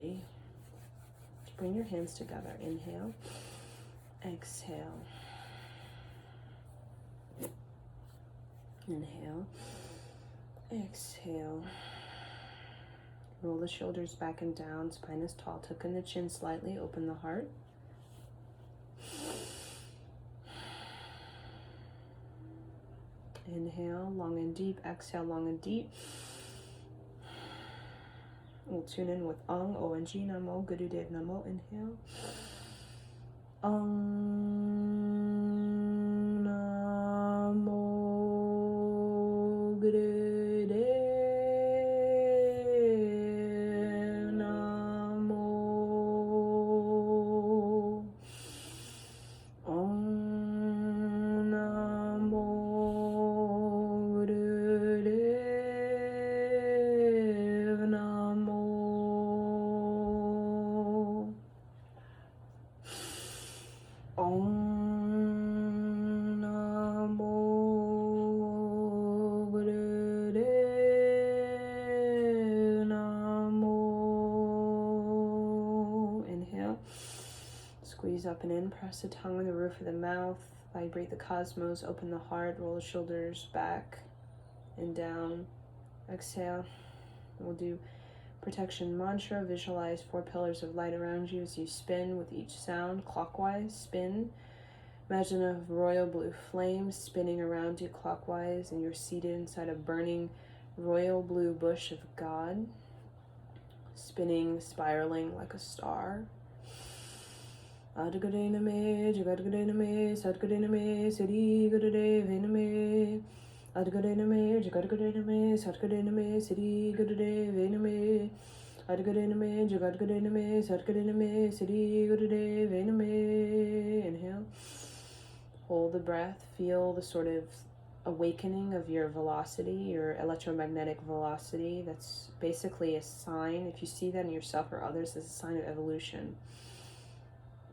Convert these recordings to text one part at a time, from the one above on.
Bring your hands together. Inhale. Exhale. Inhale. Exhale. Roll the shoulders back and down. Spine is tall. Tuck in the chin slightly. Open the heart. Inhale, long and deep. Exhale, long and deep. We'll tune in with Ong, O-N-G, Namo, Gurudev Namo. Inhale. Ong, Namo, Gurudev Namo. Ong, Namo, Gurudev Namo. Om Namo Gurudev Namo. Inhale. Squeeze up and in. Press the tongue on the roof of the mouth. Vibrate the cosmos. Open the heart. Roll the shoulders back and down. Exhale. We'll do protection mantra. Visualize 4 pillars of light around you as you spin with each sound clockwise. Spin. Imagine a royal blue flame spinning around you clockwise, and you're seated inside a burning royal blue bush of God, spinning, spiraling like a star. Adgadename, Jagadgadename, Sadgadename, Siddhi Gurudev. Adgadename, Jagadgadename, Sadgadename, Siddhi Gurudev. Adgadename, Jagadgadename, Sadgadename, Siddhi Gurudev. Inhale. Hold the breath. Feel the sort of awakening of your velocity, your electromagnetic velocity. That's basically a sign, if you see that in yourself or others, as a sign of evolution,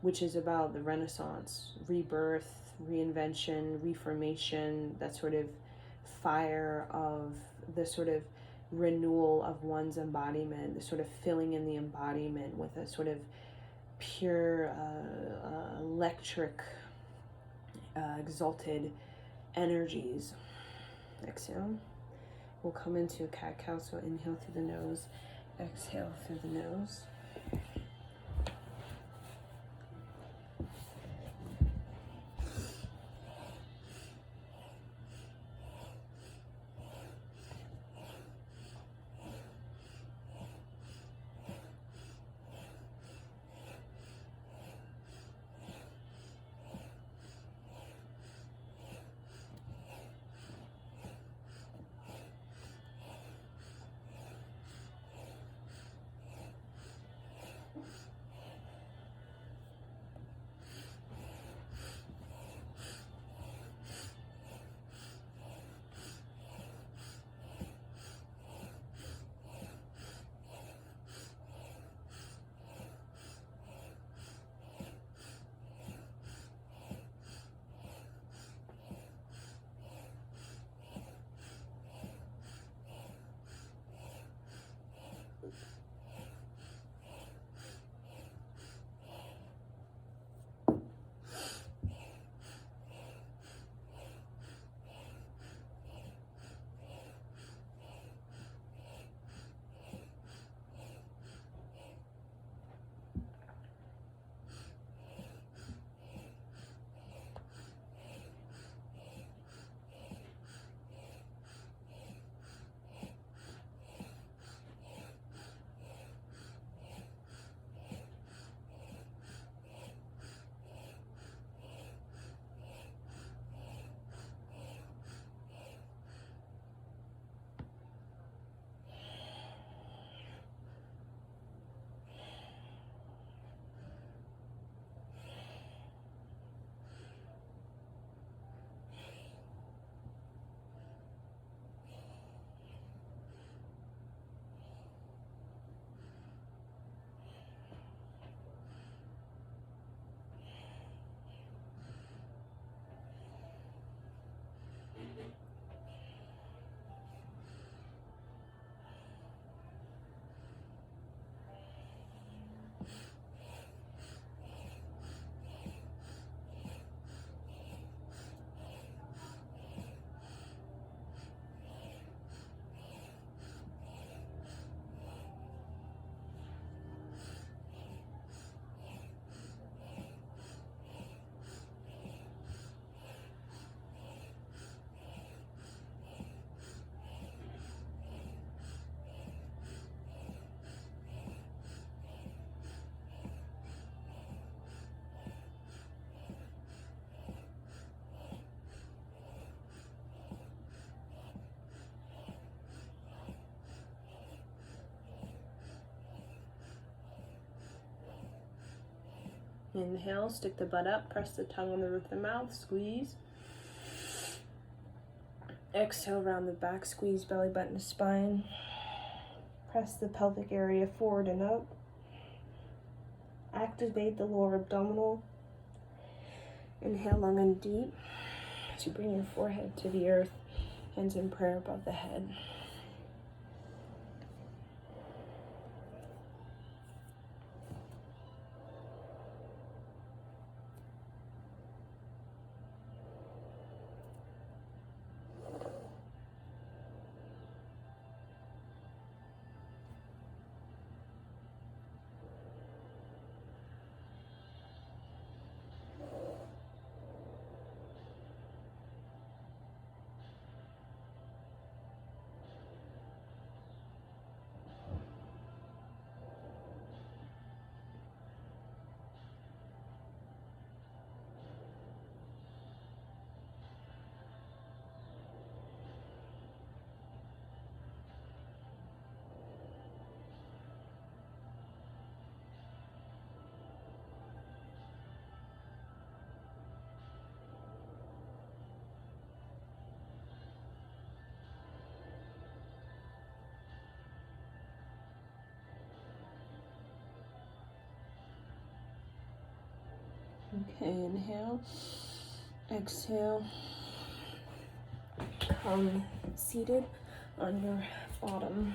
which is about the Renaissance, rebirth, reinvention, reformation, that sort of fire of the sort of renewal of one's embodiment, the sort of filling in the embodiment with a sort of pure electric exalted energies. Exhale. We'll come into a cat-cow, so inhale through the nose, exhale through the nose. Inhale, stick the butt up, press the tongue on the roof of the mouth, squeeze. Exhale, round the back, squeeze belly button to spine. Press the pelvic area forward and up. Activate the lower abdominal. Inhale long and deep as you bring your forehead to the earth, hands in prayer above the head. Okay, inhale, exhale, come seated on your bottom.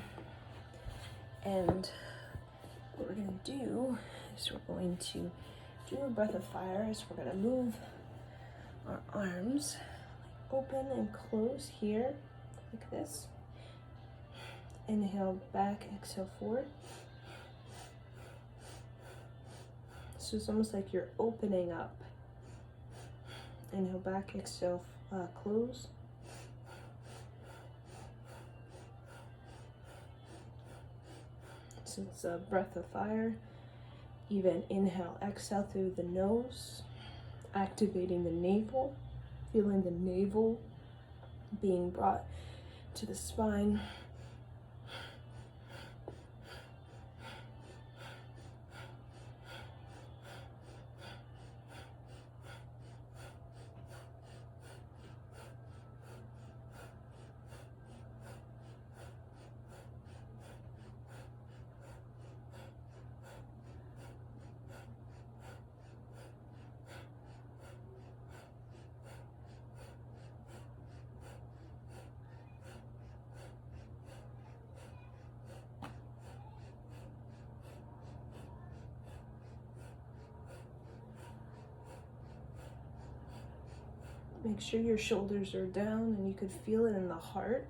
And what we're going to do is we're going to do a breath of fire as we're going to move our arms open and close here like this. Inhale back, exhale forward. So it's almost like you're opening up. Inhale back, exhale, close. So it's a breath of fire. Even inhale, exhale through the nose, activating the navel, feeling the navel being brought to the spine. Make sure your shoulders are down and you could feel it in the heart.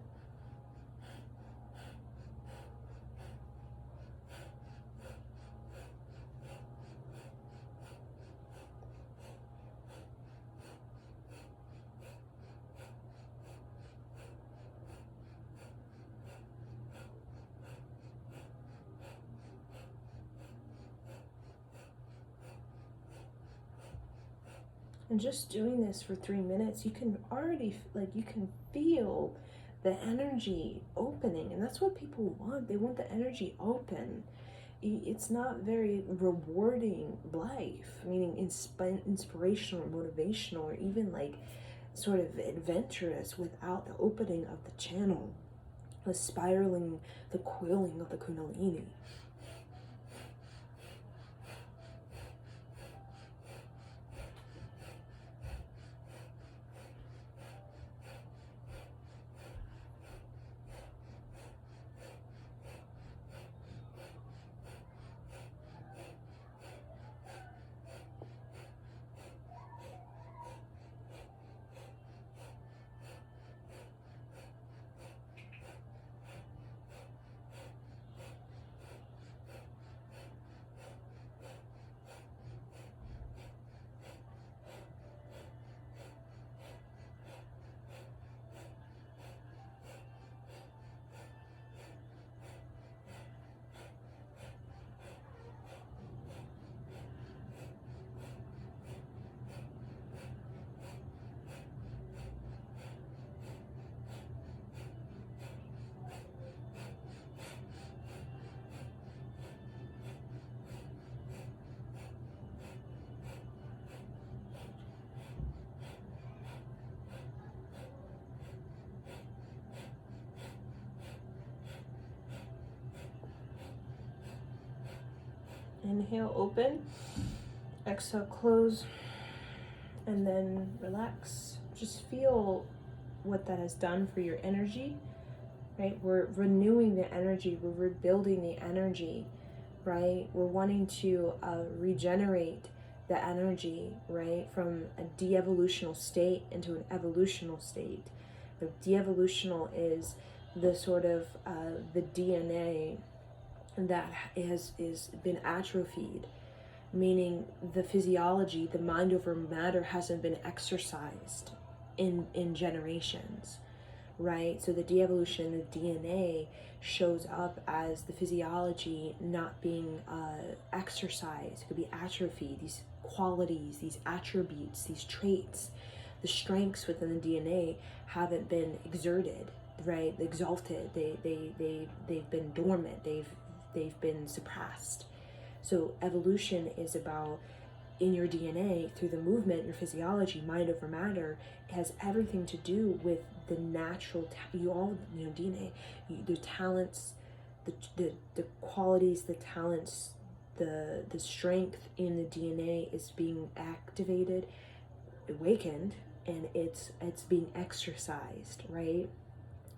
And just doing this for 3 minutes, you can already, you can feel the energy opening. And that's what people want. They want the energy open. It's not very rewarding life, meaning inspirational or motivational or even like sort of adventurous without the opening of the channel, the spiraling, the coiling of the Kundalini. Inhale, open. Exhale, close. And then relax. Just feel what that has done for your energy, right? We're renewing the energy. We're rebuilding the energy, right? We're wanting to regenerate the energy, right? From a de-evolutional state into an evolutional state. The de-evolutional is the sort of the DNA that is been atrophied, meaning the physiology, the mind over matter, hasn't been exercised in generations, right? So the de-evolution, the DNA shows up as the physiology not being exercised. It could be atrophy, these qualities, these attributes, these traits, the strengths within the DNA haven't been exerted, right? Exalted. They've been dormant. They've been suppressed. So evolution is about, in your DNA, through the movement, your physiology, mind over matter, it has everything to do with the natural, DNA, the talents, the qualities, the talents, the strength in the DNA is being activated, awakened, and it's being exercised, right?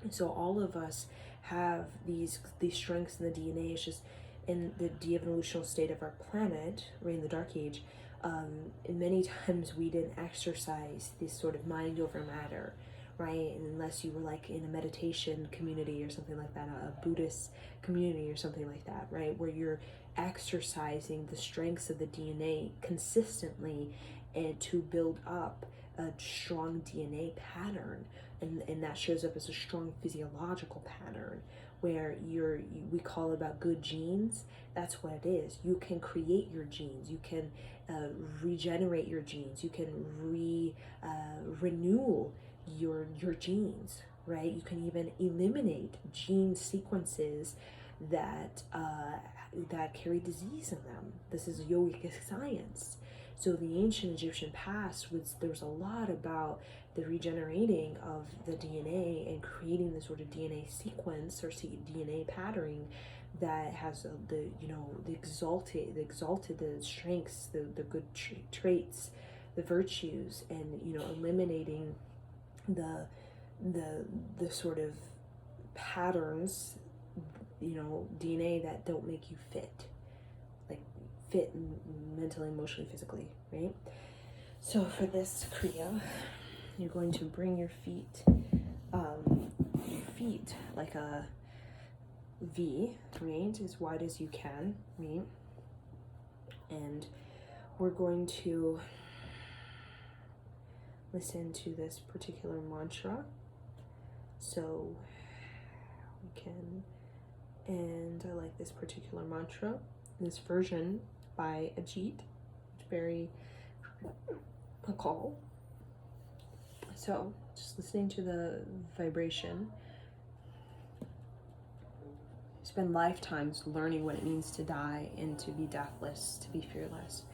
And so all of us have these strengths in the DNA. It's just in the de-evolutional state of our planet, right, in the dark age, and many times we didn't exercise this sort of mind over matter, right? And unless you were like in a meditation community or something like that, a Buddhist community or something like that, right, where you're exercising the strengths of the DNA consistently and to build up a strong DNA pattern, and that shows up as a strong physiological pattern where we call about good genes. That's what it is. You can create your genes. You can regenerate your genes. You can renew your genes, right? You can even eliminate gene sequences that carry disease in them. This is yogic science. So the ancient Egyptian past there was a lot about the regenerating of the DNA and creating the sort of DNA sequence or DNA patterning that has the exalted the strengths, the good traits, the virtues, and eliminating the sort of patterns, DNA that don't make you fit mentally, emotionally, physically, right? So for this Kriya, you're going to bring your feet like a V, right, as wide as you can, right? And we're going to listen to this particular mantra. So we can, and I like this particular mantra, this version by Ajit. It's very a call. So just listening to the vibration. Spend lifetimes learning what it means to die and to be deathless, to be fearless,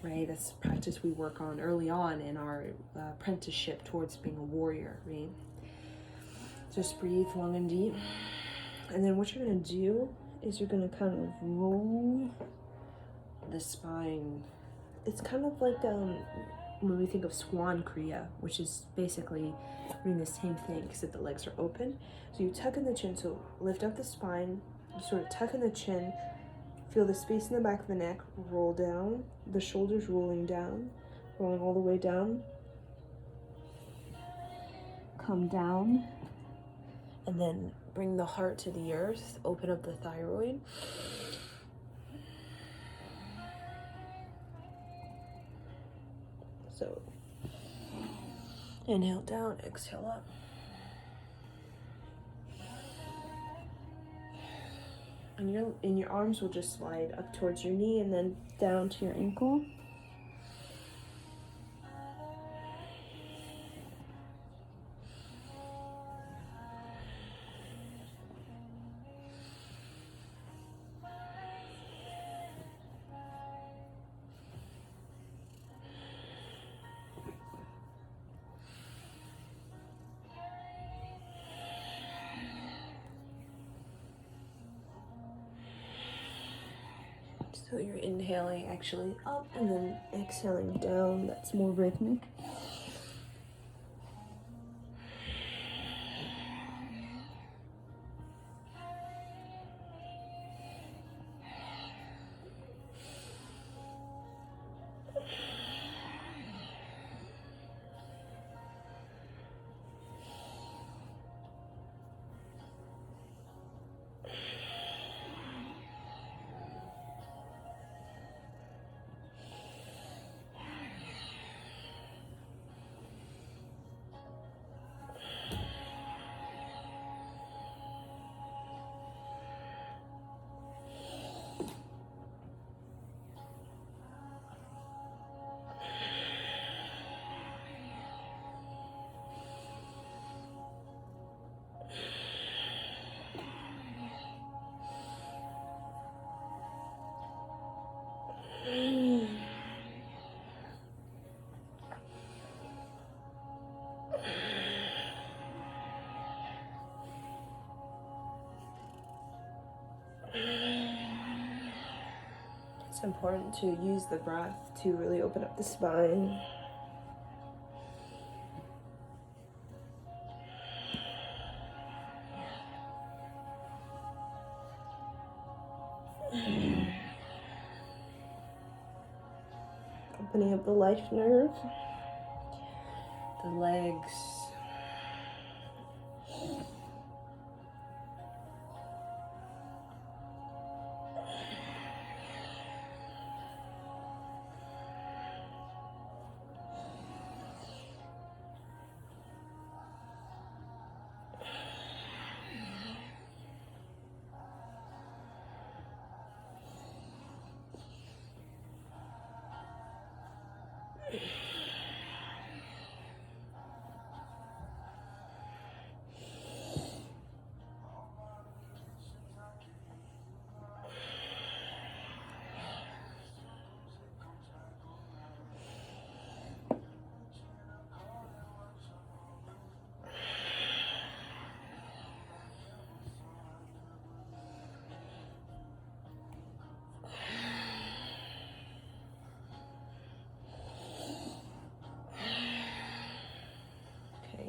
right? That's a practice we work on early on in our apprenticeship towards being a warrior, right? Just breathe long and deep. And then what you're going to do is you're going to kind of roll the spine. It's kind of like when we think of swan kriya, which is basically doing the same thing except the legs are open. So you tuck in the chin, so lift up the spine, you sort of tuck in the chin, feel the space in the back of the neck, roll down, the shoulders rolling down, rolling all the way down. Come down, and then bring the heart to the earth, open up the thyroid. So inhale down, exhale up. And your arms will just slide up towards your knee and then down to your ankle. So you're inhaling actually up and then exhaling down. That's more rhythmic. It's important to use the breath to really open up the spine. Opening up the life nerve, the legs.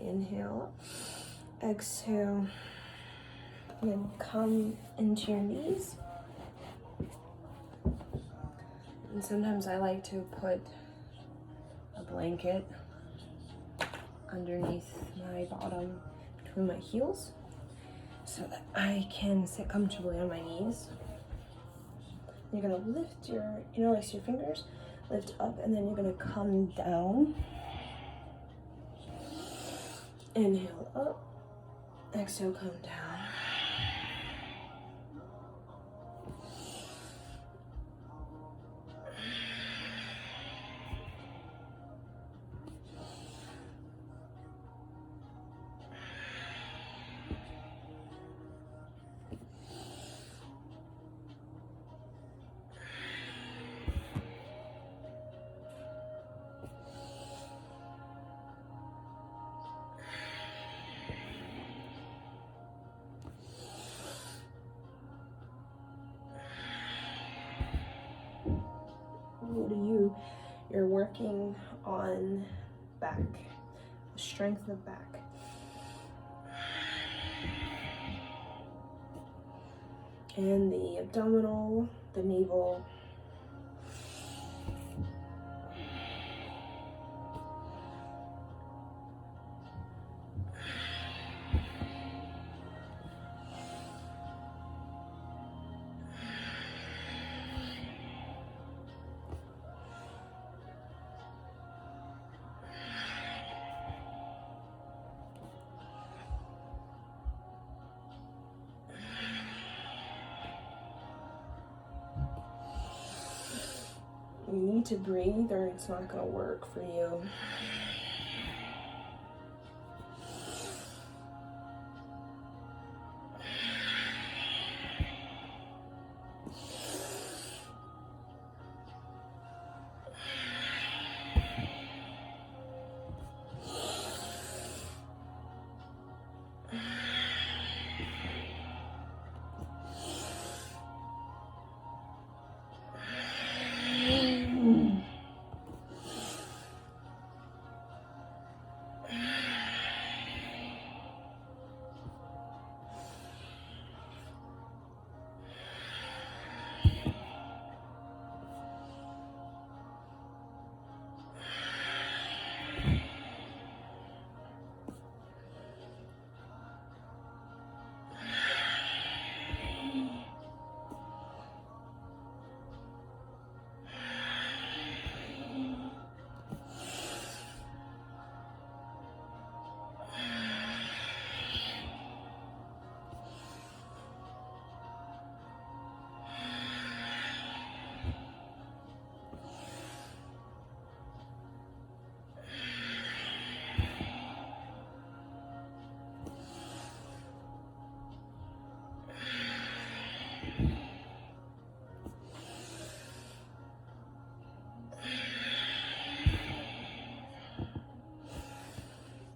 Inhale, exhale, and then come into your knees. And sometimes I like to put a blanket underneath my bottom between my heels so that I can sit comfortably on my knees. You're gonna lift your, interlace your fingers, lift up, and then you're gonna come down. Inhale up, exhale, come down. You're working on back, the strength of back. And the abdominal, the navel. You need to breathe or it's not going to work for you.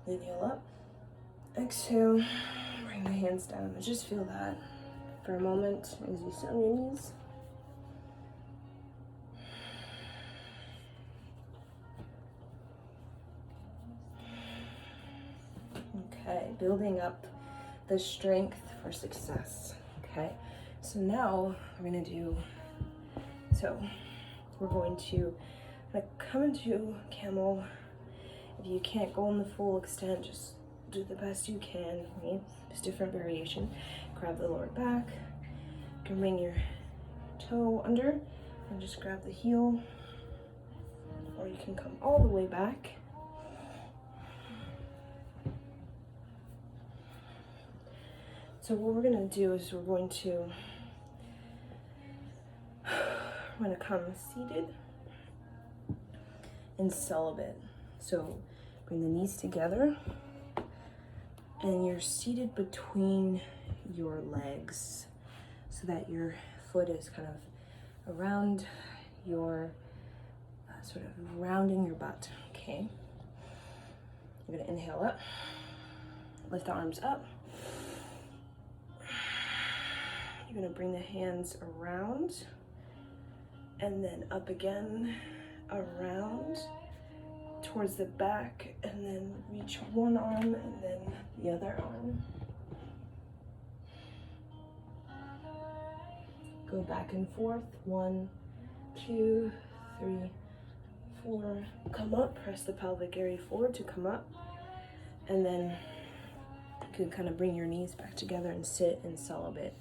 Inhale up. Exhale. Bring the hands down. Just feel that for a moment as you sit on your knees. Okay, building up the strength for success. Okay, so now we're going to come into camel. If you can't go in the full extent, just do the best you can, right? There's different variation. Grab the lower back. You can bring your toe under and just grab the heel, or you can come all the way back. So what we're going to do is we're going to come seated and celibate. So bring the knees together and you're seated between your legs so that your foot is kind of around your, sort of rounding your butt, okay? You're gonna inhale up, lift the arms up. You're gonna bring the hands around and then up again, around towards the back, and then reach one arm and then the other arm. Go back and forth, 1, 2, 3, 4. Come up, press the pelvic area forward to come up, and then you can kind of bring your knees back together and sit in celibate.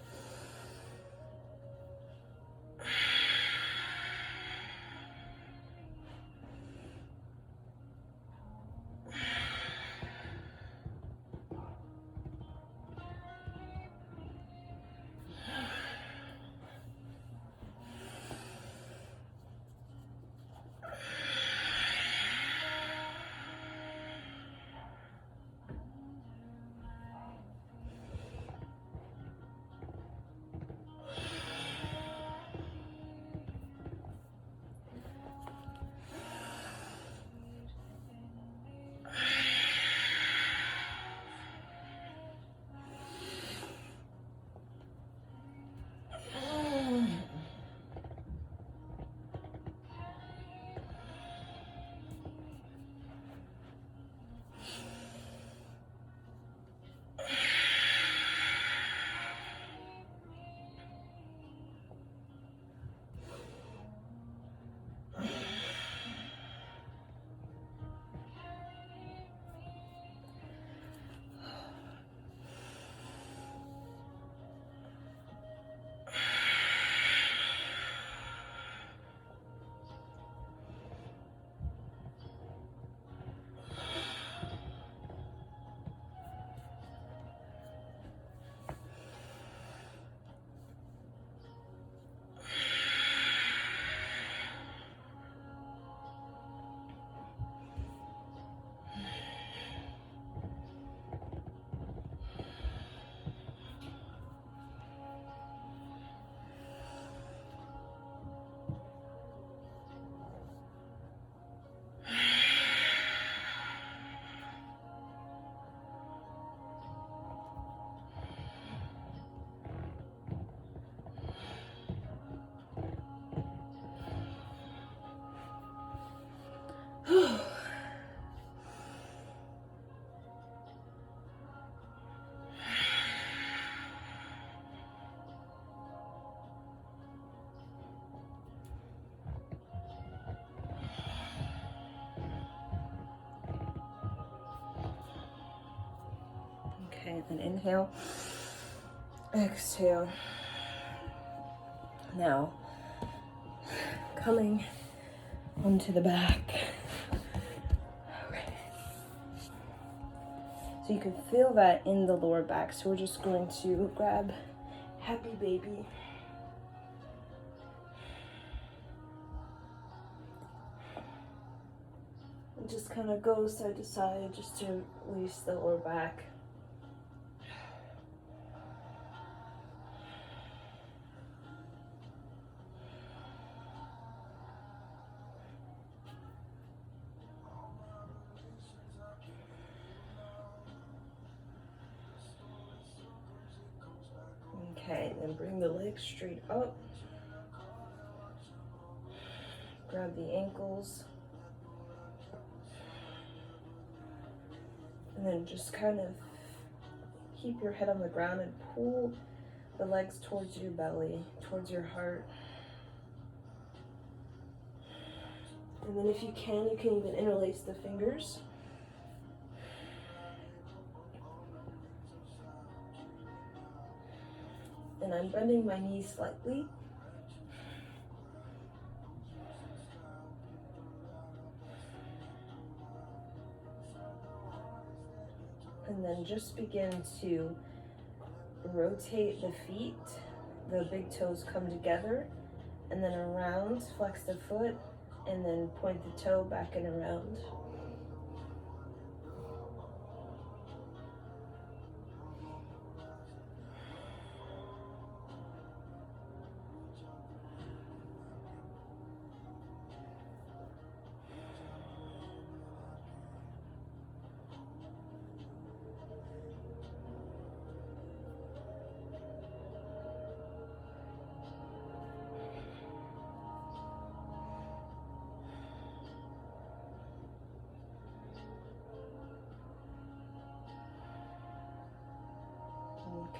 Okay, then inhale, exhale. Now, coming onto the back. Okay. So you can feel that in the lower back. So we're just going to grab happy baby. And just kind of go side to side just to release the lower back. Okay, then bring the legs straight up. Grab the ankles. And then just kind of keep your head on the ground and pull the legs towards your belly, towards your heart. And then if you can even interlace the fingers. And I'm bending my knees slightly. And then just begin to rotate the feet. The big toes come together, and then around, flex the foot, and then point the toe back and around.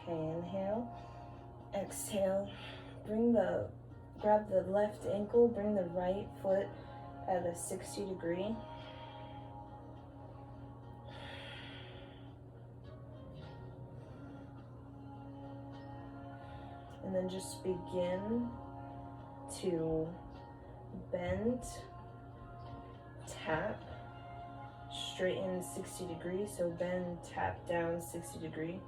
Okay, inhale, exhale, grab the left ankle, bring the right foot at a 60 degree. And then just begin to bend, tap, straighten 60 degrees. So bend, tap down 60 degree.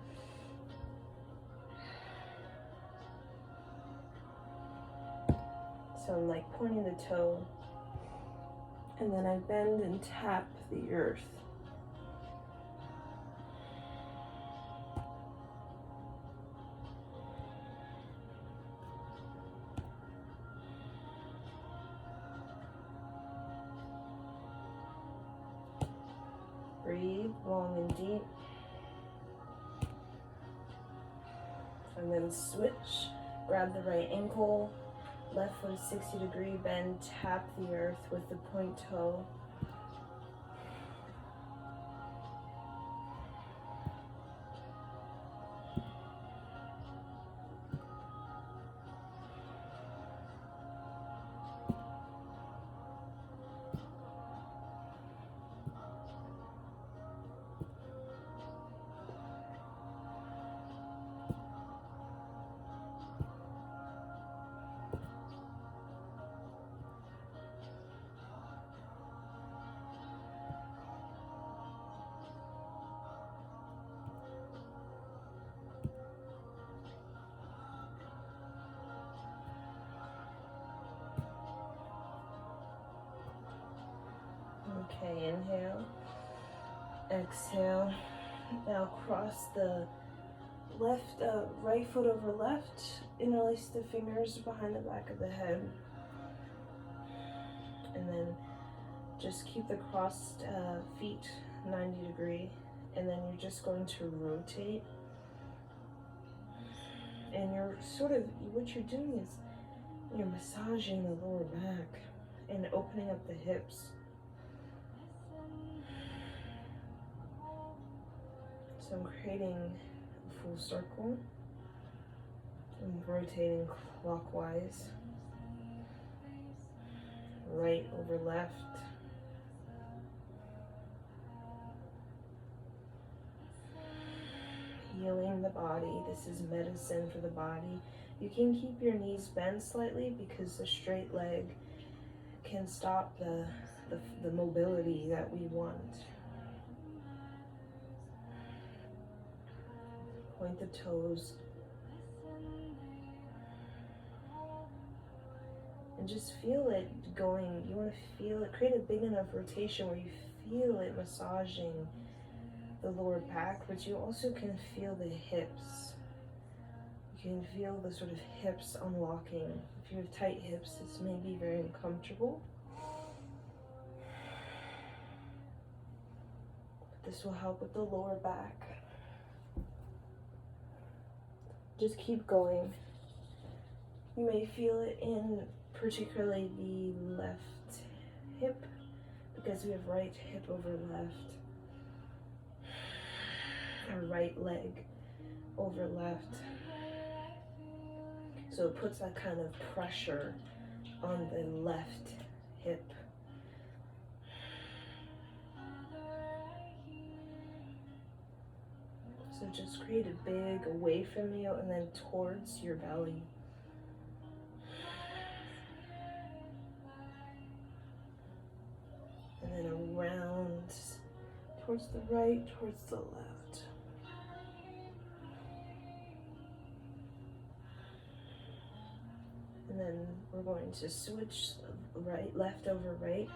So I'm like pointing the toe, and then I bend and tap the earth. Breathe long and deep. And then switch, grab the right ankle, left foot 60 degree, bend, tap the earth with the point toe. Okay, inhale, exhale. Now cross the right foot over left, interlace the fingers behind the back of the head, and then just keep the crossed feet 90 degree, and then you're just going to rotate, and you're what you're doing is you're massaging the lower back and opening up the hips. So I'm creating a full circle. I'm rotating clockwise, right over left. Healing the body. This is medicine for the body. You can keep your knees bent slightly because the straight leg can stop the mobility that we want. Point the toes. And just feel it going. You want to feel it, create a big enough rotation where you feel it massaging the lower back, but you also can feel the hips. You can feel the sort of hips unlocking. If you have tight hips, this may be very uncomfortable. But this will help with the lower back. just keep going. You may feel it in particularly the left hip, because we have right hip over left, or right leg over left. So it puts that kind of pressure on the left hip. So just create a big away from you and then towards your belly. And then around towards the right, towards the left. And then we're going to switch right, left over right,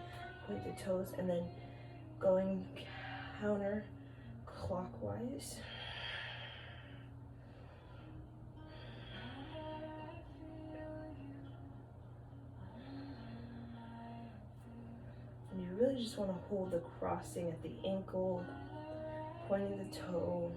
point the toes, and then going counter clockwise. And you really just want to hold the crossing at the ankle, pointing the toe.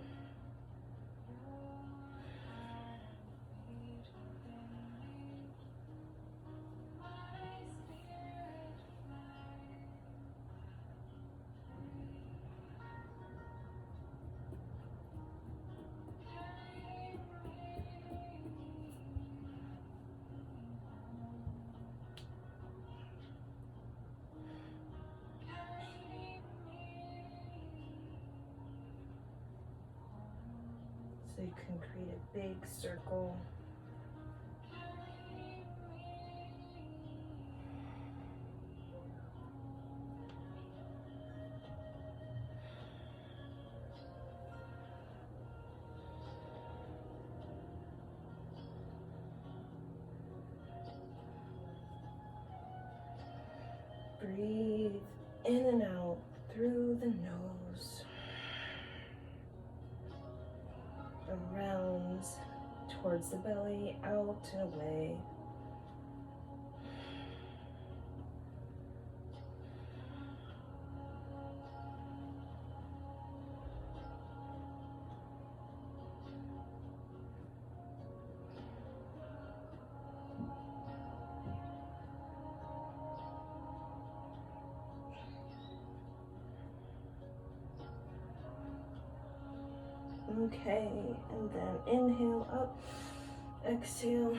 So you can create a big circle. Breathe in and out through the nose. Around towards the belly, out and away. Okay, and then inhale up, exhale.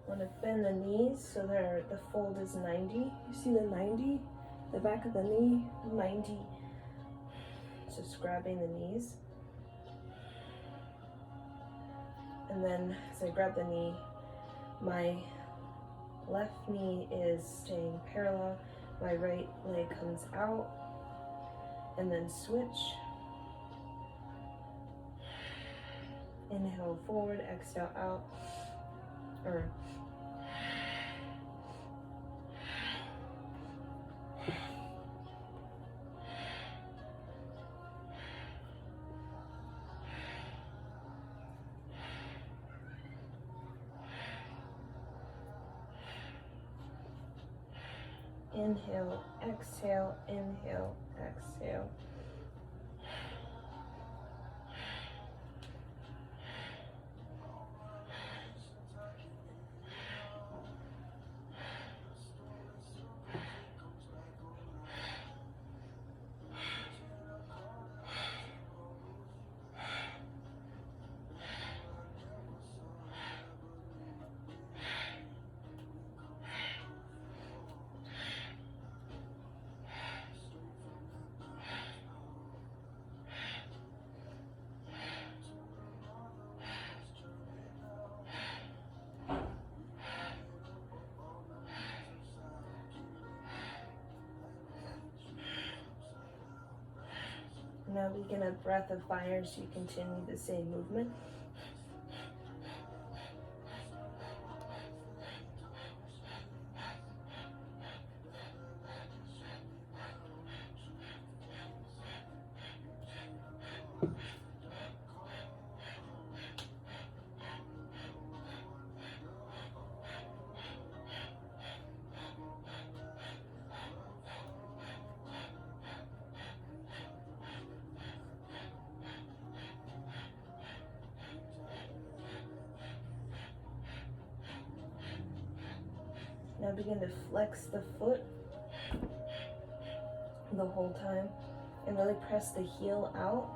Want to bend the knees so the fold is 90. You see the 90? The back of the knee, 90. Just grabbing the knees. And then as I grab the knee, my left knee is staying parallel. My right leg comes out, and then switch. Inhale forward, exhale out, or inhale, exhale, inhale, exhale. Now begin a breath of fire as you continue the same movement. Now begin to flex the foot the whole time and really press the heel out.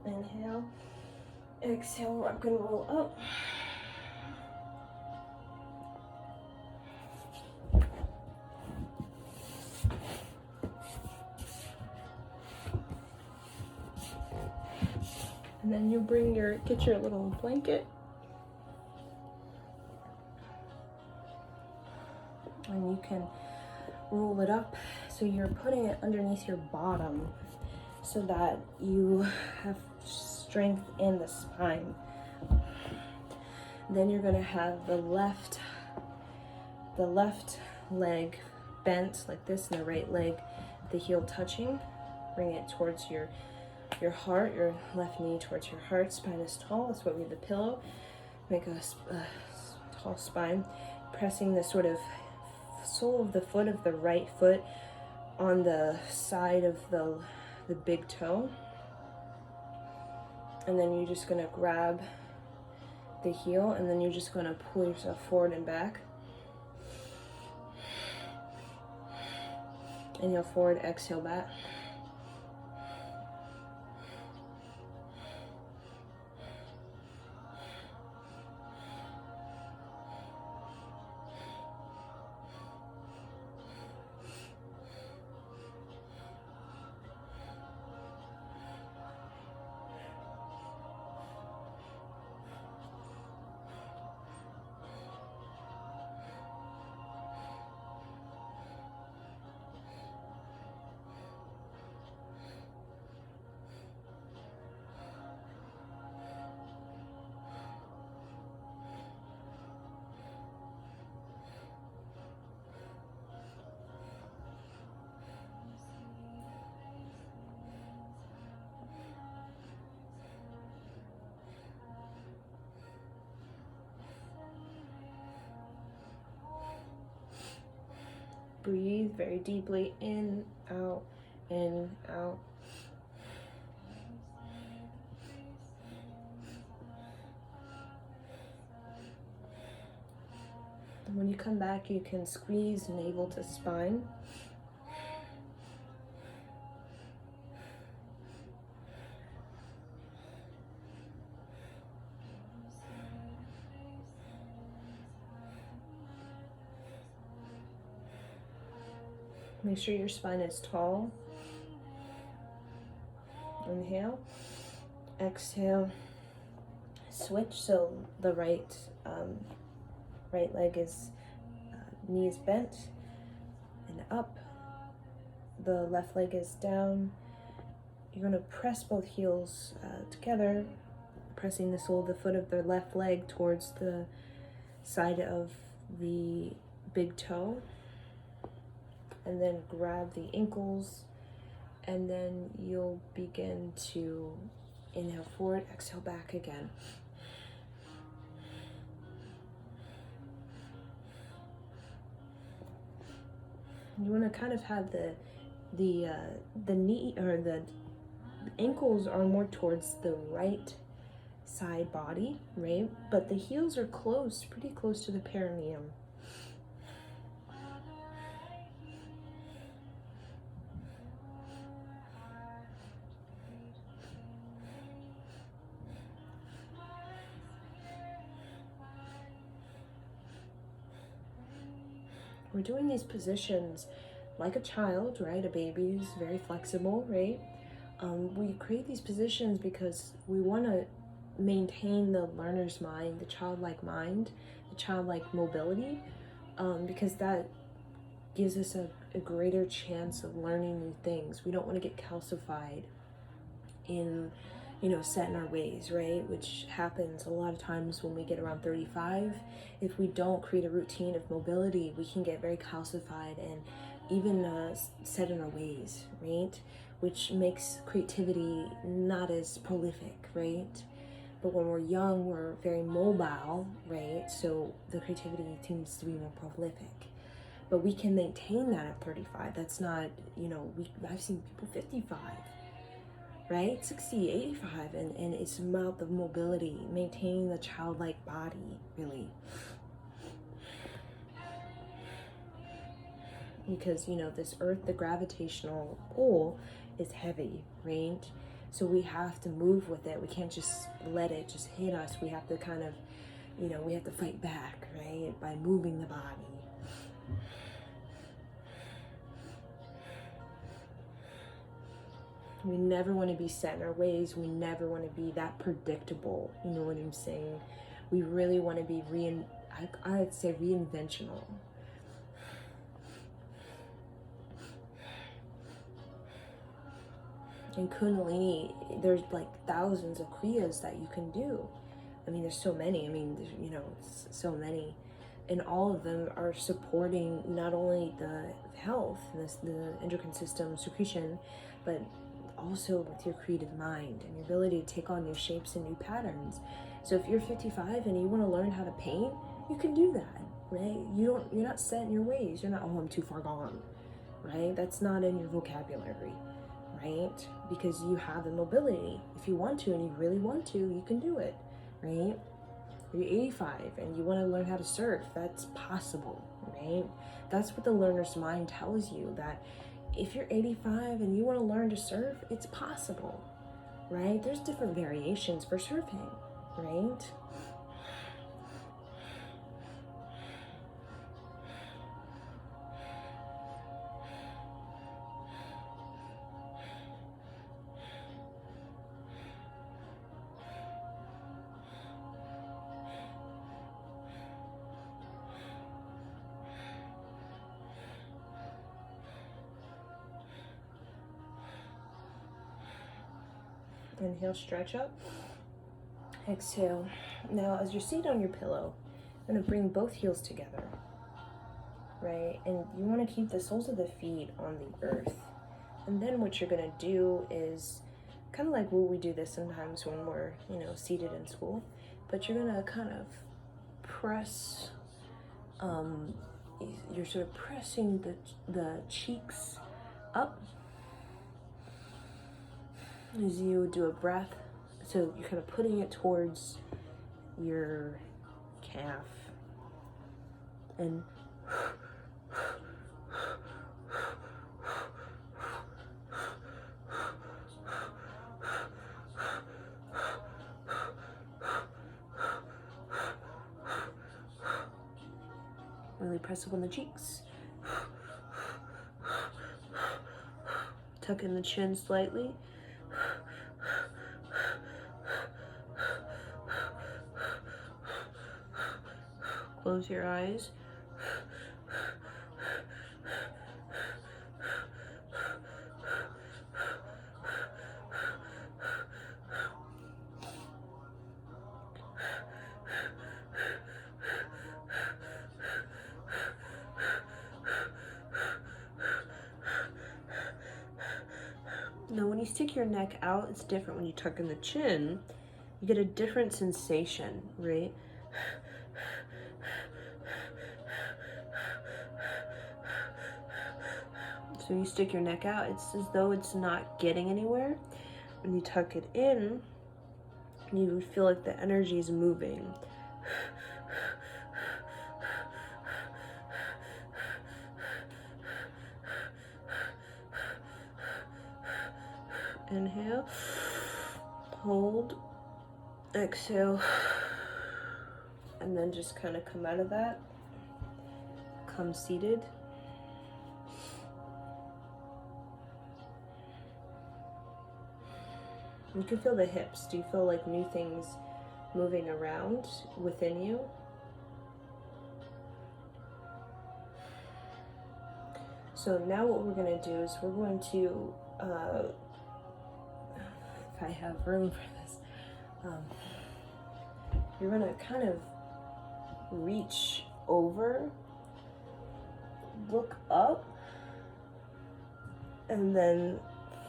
Inhale, exhale, rock and roll up. And then you get your little blanket. And you can roll it up so you're putting it underneath your bottom so that you have strength in the spine. Then you're gonna have the left leg bent like this and the right leg, the heel touching. Bring it towards your heart, your left knee towards your heart. Spine is tall, that's why we have the pillow. Make a tall spine. Pressing the sort of sole of the foot of the right foot on the side of the big toe. And then you're just gonna grab the heel and then you're just gonna pull yourself forward and back. Inhale forward, exhale back. Breathe very deeply, in, out, in, out. And when you come back, you can squeeze navel to spine. Make sure your spine is tall. Inhale, exhale, switch. So the right leg is knees bent and up. The left leg is down. You're going to press both heels together, pressing the sole of the foot of the left leg towards the side of the big toe. And then grab the ankles, and then you'll begin to inhale forward, exhale back again. You want to kind of have the knee or the ankles are more towards the right side body, right? But the heels are close, pretty close to the perineum. We're doing these positions like a child, right? A baby is very flexible, right? We create these positions because we want to maintain the learner's mind, the childlike mind, the childlike mobility, because that gives us a greater chance of learning new things. We don't want to get calcified in set in our ways, right? Which happens a lot of times when we get around 35. If we don't create a routine of mobility, we can get very calcified and even set in our ways, right? Which makes creativity not as prolific, right? But when we're young, we're very mobile, right? So the creativity seems to be more prolific. But we can maintain that at 35. That's not, I've seen people 55, right? 60, 85, and it's about the mobility, maintaining the childlike body, really. Because, this earth, the gravitational pull is heavy, right? So we have to move with it. We can't just let it just hit us. We have to kind of, we have to fight back, right? By moving the body. We never want to be set in our ways. We never want to be that predictable. You know what I'm saying? We really want to be I'd say reinventional. In Kundalini, there's like thousands of Kriyas that you can do. I mean, there's so many. I mean, so many. And all of them are supporting not only the health, the endocrine system, secretion, but also with your creative mind and your ability to take on new shapes and new patterns. So if you're 55 and you want to learn how to paint, you can do that, right? You're not set in your ways. You're not, oh, I'm too far gone, right? That's not in your vocabulary, right? Because you have the mobility. If you want to and you really want to, you can do it, right? You're 85 and you want to learn how to surf, that's possible, right? That's what the learner's mind tells you, that if you're 85 and you want to learn to surf, it's possible, right? There's different variations for surfing, right? Inhale, stretch up. Exhale. Now, as you're seated on your pillow, I'm going to bring both heels together, right? And you want to keep the soles of the feet on the earth. And then what you're going to do is kind of like what we do this sometimes when we're, seated in school. But you're going to kind of press, you're sort of pressing the cheeks up as you do a breath. So you're kind of putting it towards your calf and really press up on the cheeks. Tuck in the chin slightly. Close your eyes. Now, when you stick your neck out, it's different. When you tuck in the chin, you get a different sensation, right? So you stick your neck out, it's as though it's not getting anywhere. When you tuck it in, you feel like the energy is moving. Inhale, hold, exhale, and then just kind of come out of that. Come seated. You can feel the hips. Do you feel like new things moving around within you? So now what we're going to do is we're going to if I have room for this. You're gonna kind of reach over, look up, and then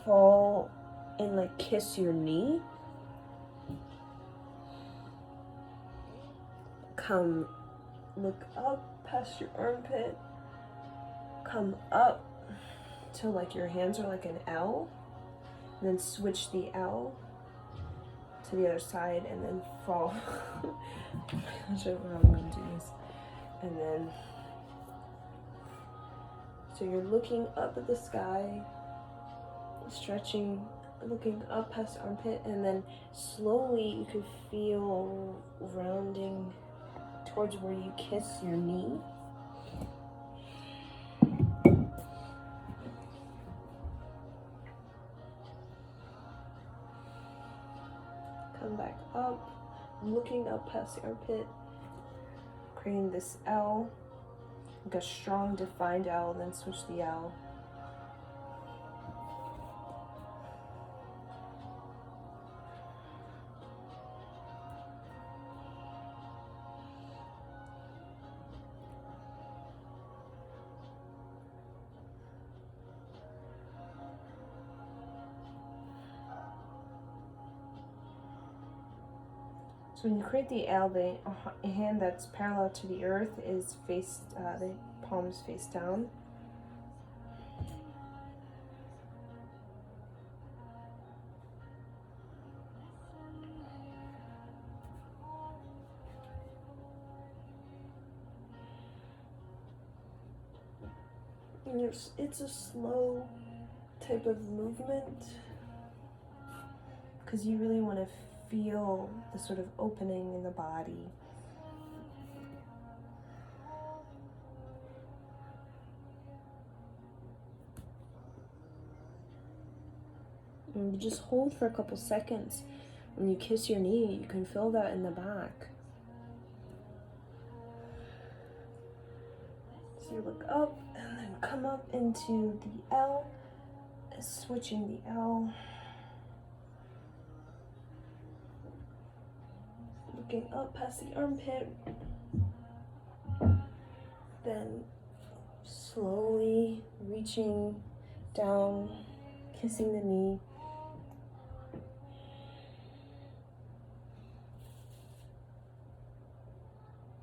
fall and like kiss your knee. Come, look up past your armpit, come up till like your hands are like an L, and then switch the L to the other side and then fall. Oh my gosh, I don't know how I'm gonna do this. And then, so you're looking up at the sky, stretching, looking up past the armpit, and then slowly you can feel rounding towards where you kiss your knee. Come back up, looking up past the armpit, creating this L, like a strong defined L, and then switch the L. So when you create the L, the hand that's parallel to the earth is faced, the palms face down. And it's a slow type of movement because you really want to feel the sort of opening in the body. And you just hold for a couple seconds. When you kiss your knee, you can feel that in the back. So you look up and then come up into the L, switching the L. Looking up past the armpit, then slowly reaching down, kissing the knee.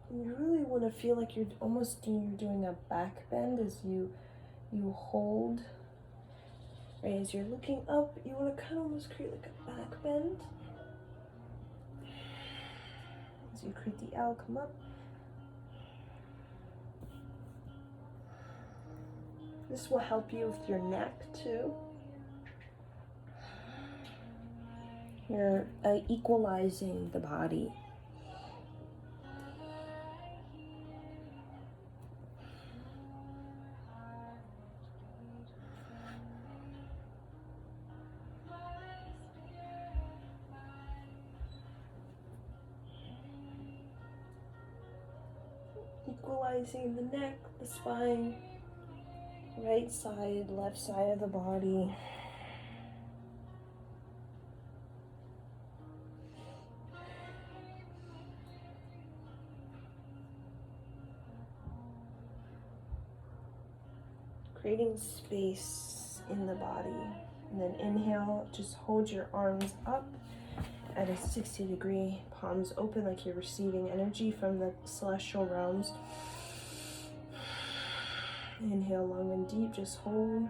And you really want to feel like you're doing a back bend as you hold. Right, as you're looking up, you want to kind of almost create like a back bend. As you create the L, come up. This will help you with your neck too. You're equalizing the body. Equalizing the neck, the spine, right side, left side of the body. Creating space in the body. And then inhale, just hold your arms up at a 60-degree, palms open like you're receiving energy from the celestial realms. Inhale long and deep, just hold.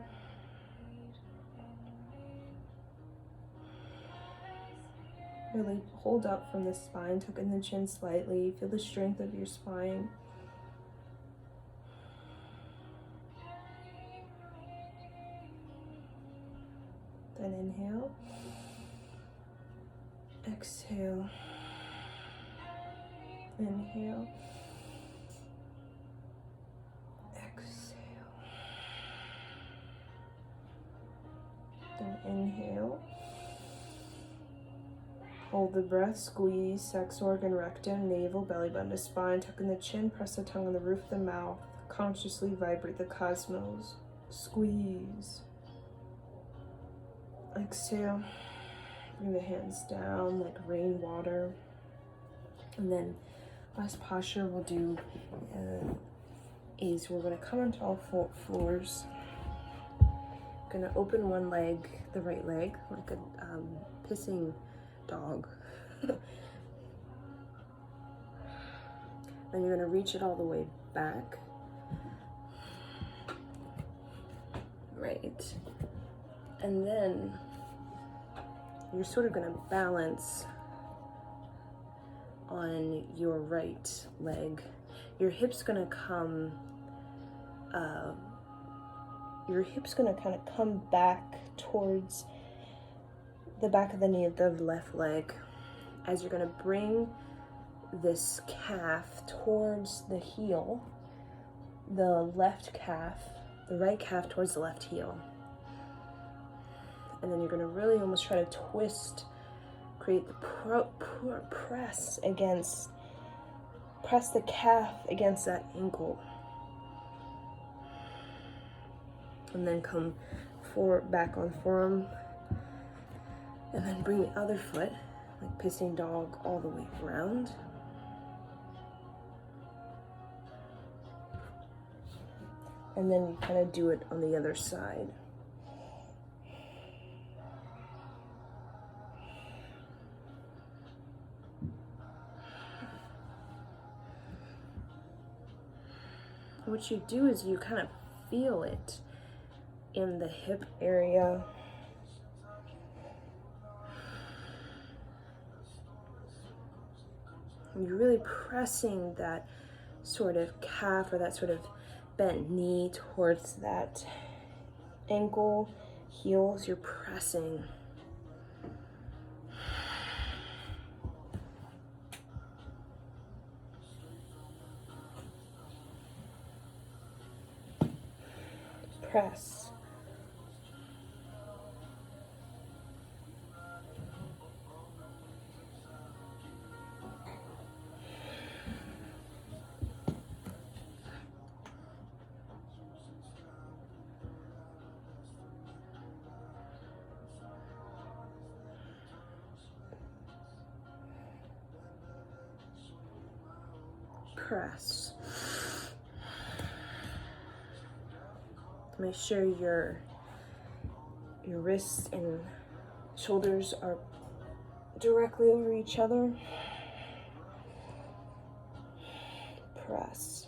Really hold up from the spine, tuck in the chin slightly, feel the strength of your spine. Then inhale. Exhale. Inhale. Exhale. Then inhale. Hold the breath, squeeze sex organ, rectum, navel, belly button to spine, tuck in the chin, press the tongue on the roof of the mouth, consciously vibrate the cosmos. Squeeze. Exhale. Bring the hands down like rainwater. And then last posture we'll do is we're going to come onto all four floors. Going to open one leg, the right leg, like a pissing dog. Then you're going to reach it all the way back. Right. And then you're sort of going to balance on your right leg. Your hip's going to come, your hip's going to kind of come back towards the back of the knee of the left leg as you're going to bring this calf towards the heel, the left calf, the right calf towards the left heel. And then you're going to really almost try to twist, create the press the calf against that ankle. And then come back on forearm. And then bring the other foot, like pissing dog, all the way around. And then you kind of do it on the other side. What you do is you kind of feel it in the hip area. And you're really pressing that sort of calf or that sort of bent knee towards that ankle, heels. You're pressing. Press. Press. Make sure your wrists and shoulders are directly over each other. Press.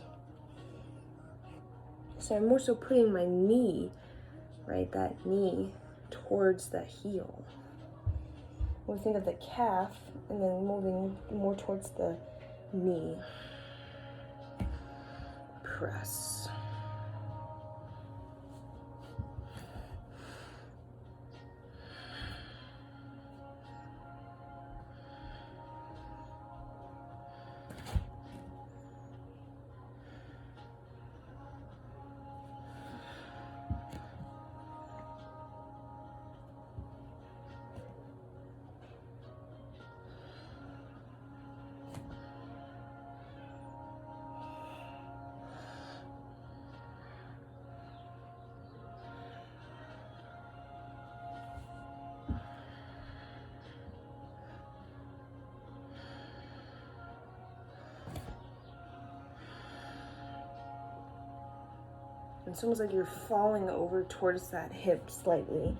So I'm more so putting my knee, right, that knee towards the heel. We think of the calf and then moving more towards the knee. Press. It's almost like you're falling over towards that hip slightly.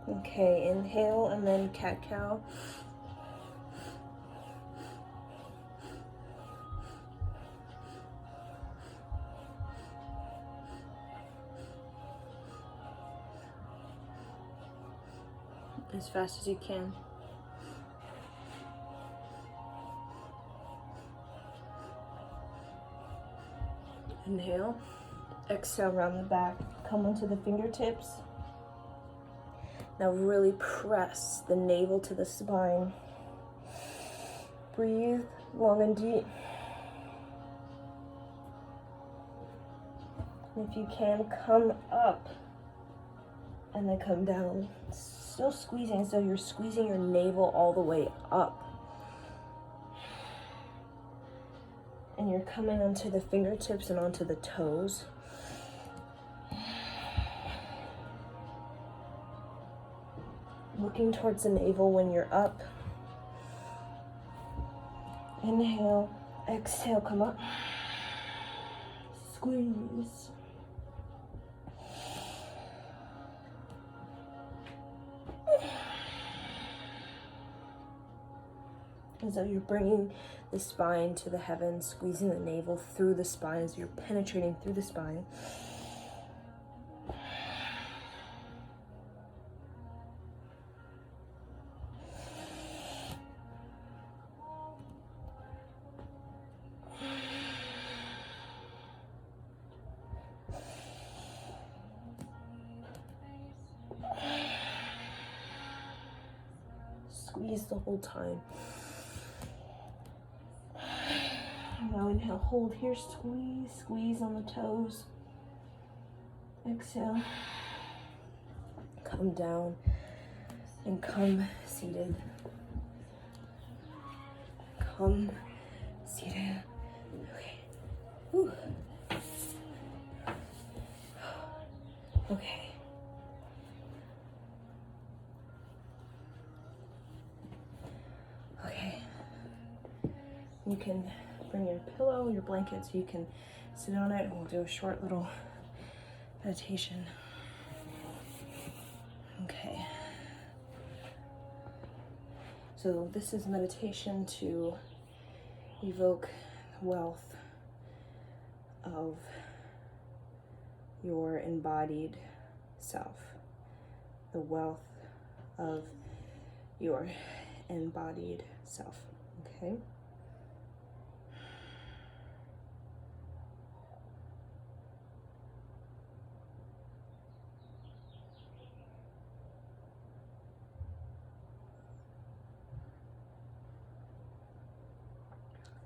Okay, inhale and then cat-cow. As fast as you can. Inhale. Exhale, round the back. Come onto the fingertips. Now really press the navel to the spine. Breathe long and deep. And if you can, come up and then come down. Still squeezing, so you're squeezing your navel all the way up. And you're coming onto the fingertips and onto the toes. Looking towards the navel when you're up. Inhale, exhale, come up. Squeeze. As though you're bringing the spine to the heavens, squeezing the navel through the spine as you're penetrating through the spine. Squeeze the whole time. Now inhale, hold here, squeeze, squeeze on the toes. Exhale. Come down and come seated. Come seated. Okay. Whew. Okay. Okay. You can bring your pillow, your blanket, so you can sit on it, and we'll do a short little meditation. Okay. So this is meditation to evoke the wealth of your embodied self, the wealth of your embodied self, okay?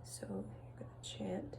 So you're going to chant.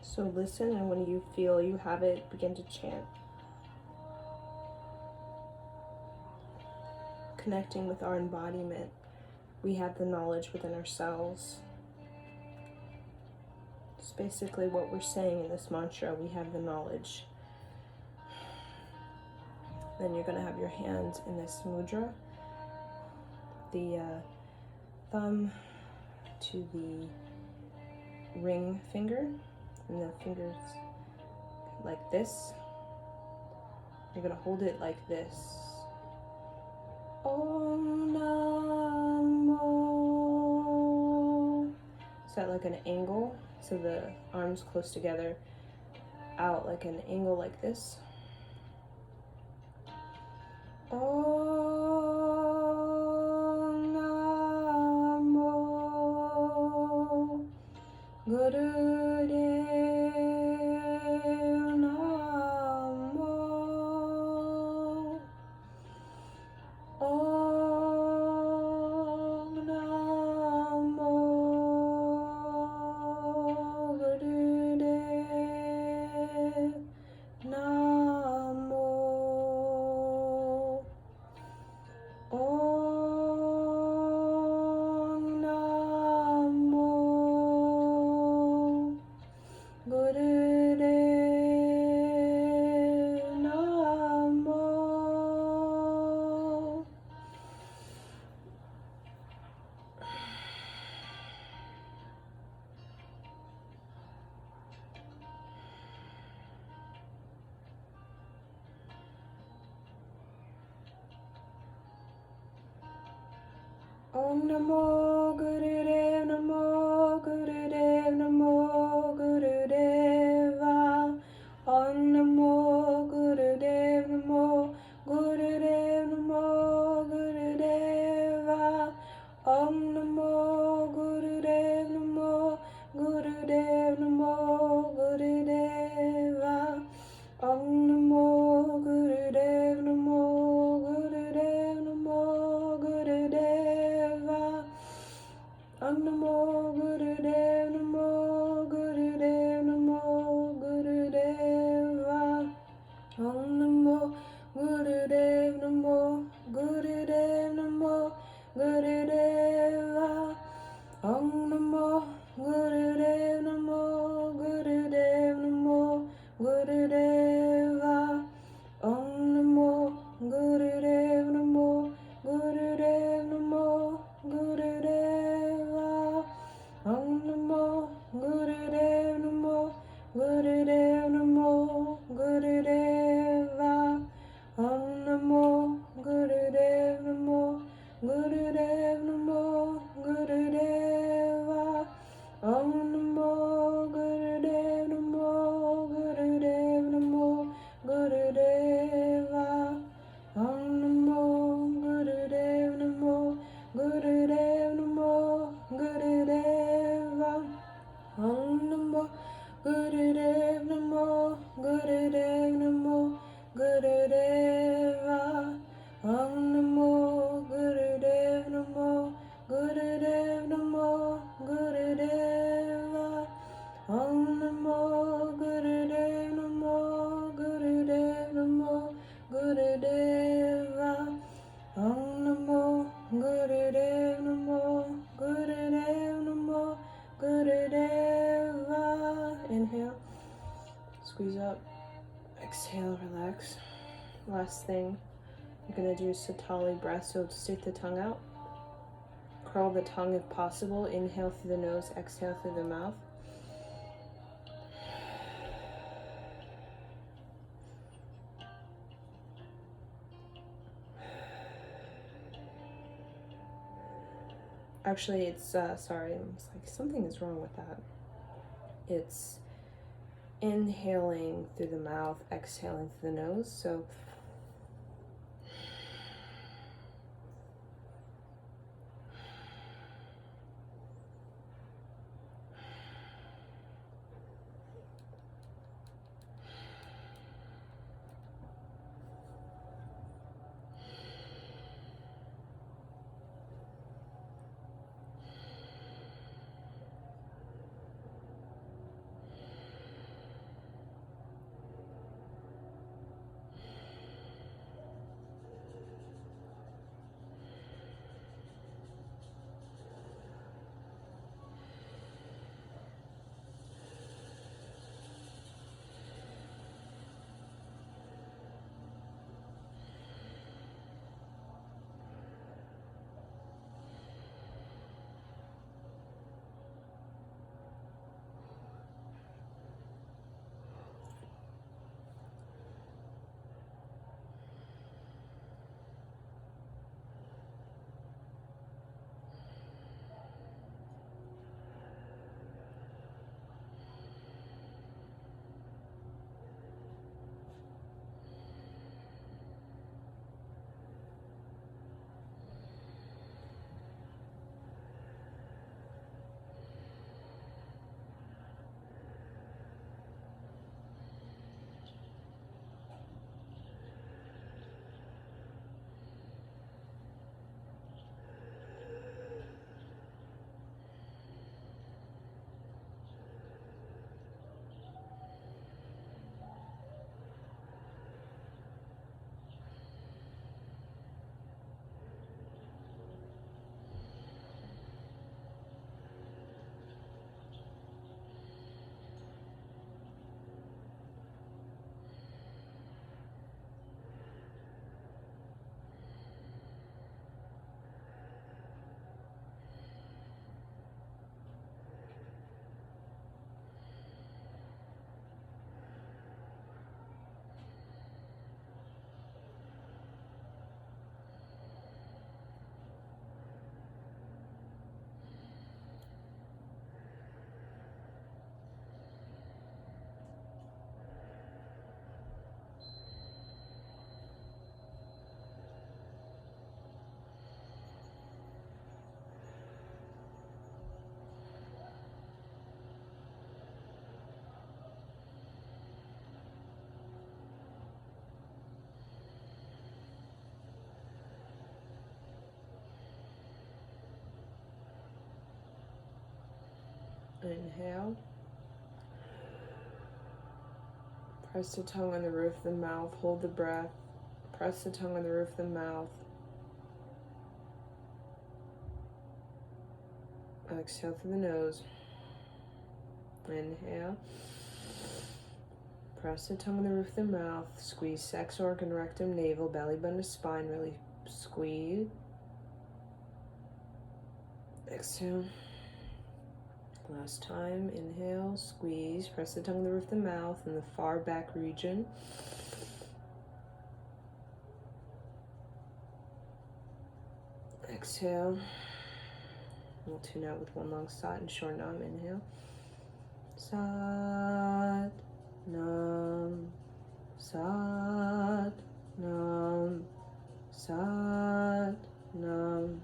So listen, and when you feel you have it, begin to chant. Connecting with our embodiment, we have the knowledge within ourselves. It's basically what we're saying in this mantra, we have the knowledge. Then you're going to have your hands in this mudra, the thumb to the ring finger, and the fingers like this. You're going to hold it like this. Om Namo. Set like an angle, so the arms close together, out like an angle like this. Om Namo Gurudev Namo. Om Namo Gurudev Namo. Om Namo Gurudev Namo. Om Namo Gurudev Namo Gurudev Namo Gurudeva. Om Namo Gurudev Namo Gurudev Namo Gurudeva. Om Namo Gurudev Namo Gurudev Namo Gurudeva. Om Namo Gurudev Namo Gurudev Namo Gurudeva. Om Namo Gurudev Namo Gurudev Namo Gurudeva. Om Namo Gurudev Namo Gurudev Namo Gurudeva. Om Namo Gurudev Namo Gurudev Namo Gurudeva. Om Namo Gurudev Namo Gurudev Namo Gurudeva. Om Namo Gurudev Namo Gurudev Namo Gurudeva. Om Namo Gurudev Namo Gurudev Namo Gurudeva. Om Namo Gurudev Namo Gurudev Namo Gurudeva. Om Namo Gurudev Namo Gurudev Namo Gurudeva. Om Namo Gurudev Namo Gurudev Namo Gurudeva. Om Namo Gurudev Namo Gurudev Namo Gurudeva. Om Namo Gurudev Namo Gurudev Namo Gurudeva. Inhale, squeeze up, exhale, relax. Last thing, you're going to do Satali breath, so stick the tongue out, curl the tongue if possible, inhale through the nose, exhale through the mouth. Actually, it's, sorry, it's like something is wrong with that. It's inhaling through the mouth, exhaling through the nose, so Inhale. Press the tongue on the roof of the mouth. Hold the breath. Press the tongue on the roof of the mouth. Exhale through the nose. Inhale. Press the tongue on the roof of the mouth. Squeeze sex organ, rectum, navel, belly button to spine. Really squeeze. Exhale. Last time. Inhale. Squeeze. Press the tongue on the roof of the mouth in the far back region. Exhale. We'll tune out with one long sat and short nam. Inhale. Sat nam. Sat nam. Sat nam.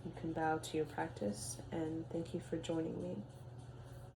You can bow to your practice, and thank you for joining me.